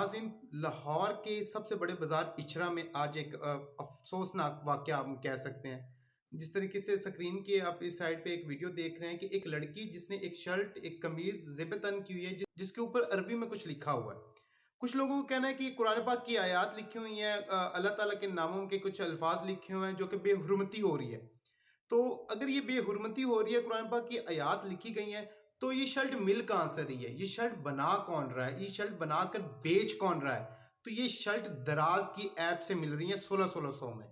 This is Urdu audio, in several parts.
ناظرین، لاہور کے سب سے بڑے بازار اچھرا میں آج ایک افسوسناک واقعہ ہم کہہ سکتے ہیں۔ جس طریقے سے سکرین کے آپ اس سائڈ پہ ایک ویڈیو دیکھ رہے ہیں کہ ایک لڑکی جس نے ایک شرٹ ایک قمیض زیب تن کی ہوئی ہے جس کے اوپر عربی میں کچھ لکھا ہوا ہے۔ کچھ لوگوں کو کہنا ہے کہ قرآن پاک کی آیات لکھی ہوئی ہیں، اللہ تعالیٰ کے ناموں کے کچھ الفاظ لکھے ہوئے ہیں جو کہ بے حرمتی ہو رہی ہے۔ تو اگر یہ بے حرمتی ہو رہی ہے، قرآن پاک کی آیات لکھی گئی ہیں، تو یہ شرٹ مل کہاں سے رہی ہے؟ یہ شرٹ بنا کون رہا ہے؟ یہ شرٹ بنا کر بیچ کون رہا ہے؟ تو یہ شرٹ دراز کی ایپ سے مل رہی ہیں 1600 میں۔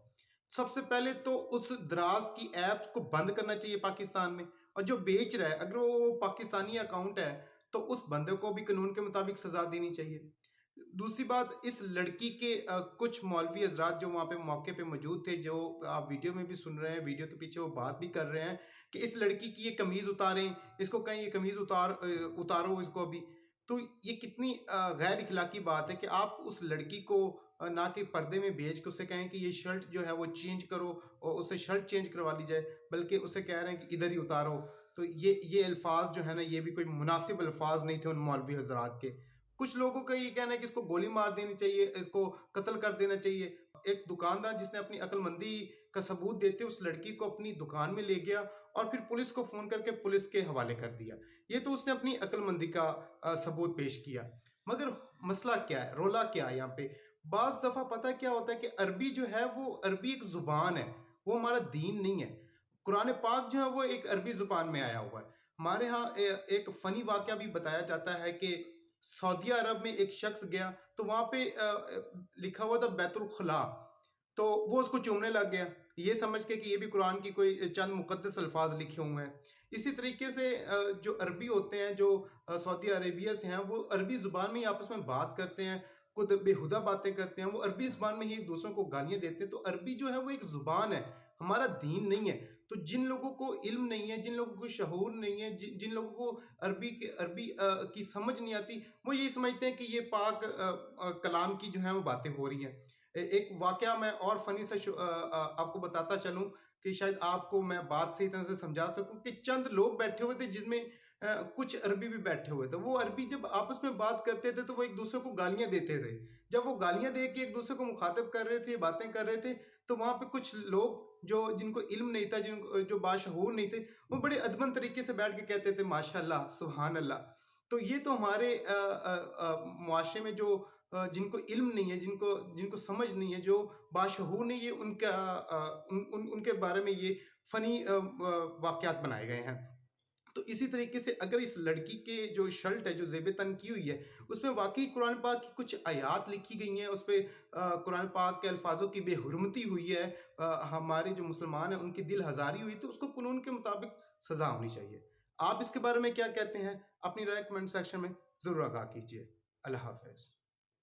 سب سے پہلے تو اس دراز کی ایپ کو بند کرنا چاہیے پاکستان میں، اور جو بیچ رہا ہے اگر وہ پاکستانی اکاؤنٹ ہے تو اس بندے کو بھی قانون کے مطابق سزا دینی چاہیے۔ دوسری بات، اس لڑکی کے کچھ مولوی حضرات جو وہاں پہ موقع پہ موجود تھے، جو آپ ویڈیو میں بھی سن رہے ہیں، ویڈیو کے پیچھے وہ بات بھی کر رہے ہیں کہ اس لڑکی کی یہ قمیض اتاریں، اس کو کہیں یہ قمیض اتارو اس کو بھی۔ تو یہ کتنی غیر اخلاقی بات ہے کہ آپ اس لڑکی کو نہ کہ پردے میں بھیج کے اسے کہیں کہ یہ شرٹ جو ہے وہ چینج کرو اور اسے شرٹ چینج کروا لی جائے، بلکہ اسے کہہ رہے ہیں کہ ادھر ہی اتارو۔ تو یہ الفاظ جو ہے نا، یہ بھی کوئی مناسب الفاظ نہیں تھے ان مولوی حضرات کے۔ کچھ لوگوں کا یہ کہنا ہے کہ اس کو گولی مار دینی چاہیے، اس کو قتل کر دینا چاہیے۔ ایک دکاندار جس نے اپنی عقل مندی کا ثبوت دیتے اس لڑکی کو اپنی دکان میں لے گیا اور پھر پولیس کو فون کر کے پولیس کے حوالے کر دیا۔ یہ تو اس نے اپنی عقل مندی کا ثبوت پیش کیا۔ مگر مسئلہ کیا ہے، رولا کیا ہے یہاں پہ؟ بعض دفعہ پتہ کیا ہوتا ہے کہ عربی جو ہے وہ عربی ایک زبان ہے، وہ ہمارا دین نہیں ہے۔ قرآن پاک جو ہے وہ ایک عربی زبان میں آیا ہوا ہے۔ ہمارے ہاں ایک فنی واقعہ بھی بتایا جاتا ہے کہ سعودیہ عرب میں ایک شخص گیا تو وہاں پہ لکھا ہوا تھا بیت الخلاء، تو وہ اس کو چومنے لگ گیا، یہ سمجھ کے کہ یہ بھی قرآن کی کوئی چند مقدس الفاظ لکھے ہوئے ہیں۔ اسی طریقے سے جو عربی ہوتے ہیں، جو سعودی عربیہ سے ہیں، وہ عربی زبان میں ہی آپس میں بات کرتے ہیں، خود بےہودہ باتیں کرتے ہیں، وہ عربی زبان میں ہی ایک دوسروں کو گالیاں دیتے ہیں۔ تو عربی جو ہے وہ ایک زبان ہے، ہمارا دین نہیں ہے۔ تو جن لوگوں کو علم نہیں ہے، جن لوگوں کو شعور نہیں ہے، جن لوگوں کو عربی کی سمجھ نہیں آتی، وہ یہی سمجھتے ہیں کہ یہ پاک کلام کی جو ہیں وہ باتیں ہو رہی ہیں۔ ایک واقعہ میں اور فنی سے آپ کو بتاتا چلوں کہ شاید آپ کو میں بات صحیح طرح سے سمجھا سکوں، کہ چند لوگ بیٹھے ہوئے تھے جن میں کچھ عربی بھی بیٹھے ہوئے تھے۔ وہ عربی جب آپس میں بات کرتے تھے تو وہ ایک دوسرے کو گالیاں دیتے تھے۔ جب وہ گالیاں دے کے ایک دوسرے کو مخاطب کر رہے تھے، باتیں کر رہے تھے، تو وہاں پہ کچھ لوگ جن کو علم نہیں تھا، جو باشعور نہیں تھے، وہ بڑے ادبن طریقے سے بیٹھ کے کہتے تھے ماشاءاللہ، سبحان اللہ۔ تو یہ تو ہمارے معاشرے میں جو جن کو علم نہیں ہے، جن کو سمجھ نہیں ہے، جو باشعور نہیں ہے، ان کے بارے میں یہ فنی واقعات بنائے گئے ہیں۔ تو اسی طریقے سے اگر اس لڑکی کے جو شرٹ ہے، جو زیب تن کی ہوئی ہے، اس میں واقعی قرآن پاک کی کچھ آیات لکھی گئی ہیں، اس پہ قرآن پاک کے الفاظوں کی بے حرمتی ہوئی ہے، ہمارے جو مسلمان ہیں ان کی دل ہزاری ہوئی، تو اس کو قانون کے مطابق سزا ہونی چاہیے۔ آپ اس کے بارے میں کیا کہتے ہیں؟ اپنی رائے کمنٹ سیکشن میں ضرور آگاہ کیجیے۔ اللہ حافظ۔